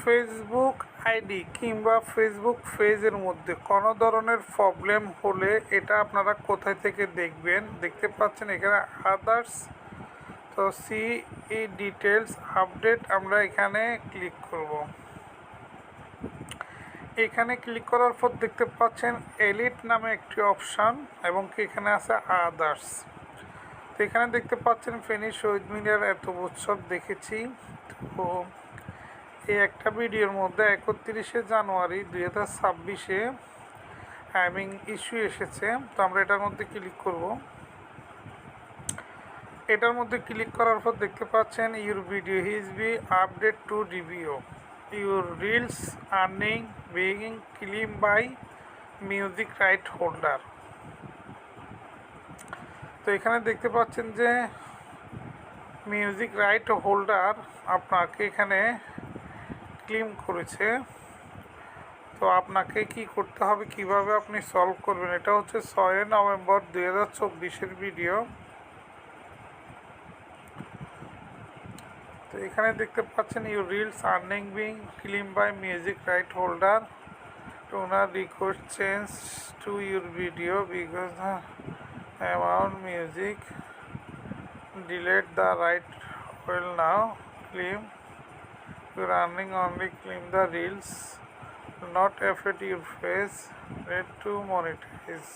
Facebook ID কিংবা Facebook পেজের মধ্যে কোনো ধরনের প্রবলেম হলে এটা আপনারা কোথায় থেকে দেখবেন? দেখতে পাচ্ছেন এখানে আদার্স, তো সি এই ডিটেলস আপডেট আমরা এখানে ক্লিক করব। এখানে ক্লিক করার পর দেখতে পাচ্ছেন এলিট নামে একটি অপশান এবং এখানে আছে আদার্স। তো এখানে দেখতে পাচ্ছেন ফেনী শহীদ মিনার এত বছর দেখেছি। তো এই একটা ভিডিওর মধ্যে 31শে জানুয়ারি 2026-এ হ্যামিং ইস্যু এসেছে। তো আমরা এটার মধ্যে ক্লিক করব। এটার মধ্যে ক্লিক করার পর দেখতে পাচ্ছেন your video has been update to review your reels earning being claim by music right holder. তো এখানে দেখতে পাচ্ছেন যে মিউজিক রাইট হোল্ডার আপনাকে এখানে ক্লেম করেছে। তো আপনাকে কি করতে হবে, কিভাবে আপনি সলভ করবেন, এটা হচ্ছে 6 নভেম্বর 2024-এর ভিডিও। তো এখানে দেখতে পাচ্ছেন your reels earning being claim by music right holder to না request change to your video because the amount music delete the right will now claim your earning only claim the reels not affect your face rate to monetize.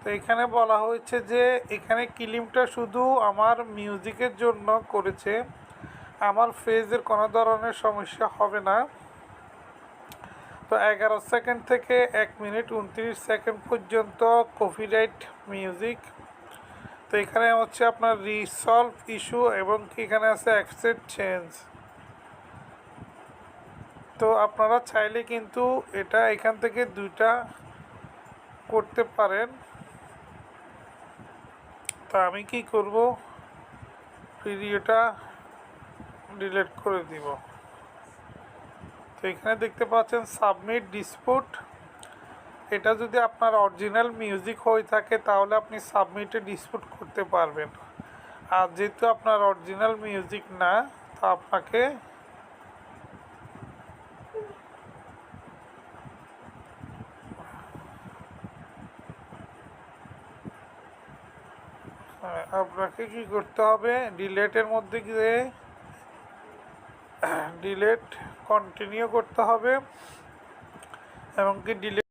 তো এখানে বলা হয়েছে যে এখানে ক্লেমটা শুধু আমার মিউজিকের জন্য করেছে, আমার ফেজের কোনো ধরনের সমস্যা হবে না। তো 11 সেকেন্ড থেকে 1 মিনিট 29 সেকেন্ড পর্যন্ত কপিরাইট মিউজিক। তো এখানে হচ্ছে আপনার রিসলভ ইস্যু এবং এখানে আছে অ্যাকসেপ্ট চেঞ্জ। তো আপনারা চাইলে কিন্তু এটা এখান থেকে দুইটা করতে পারেন। তা আমি কি করব, ভিডিওটা ডিলিট করে দিব। তো এখানে দেখতে পাচ্ছেন সাবমিট ডিসপুট। এটা যদি আপনার অরিজিনাল মিউজিক হয়ে থাকে তাহলে আপনি সাবমিটে ডিসপুট করতে পারবেন। আর যেহেতু আপনার অরিজিনাল মিউজিক না, তো আপনাকে কি করতে হবে, ডিলেটের মধ্যে গিয়ে ডিলেট কন্টিনিউ করতে হবে এবং কি ডিলেট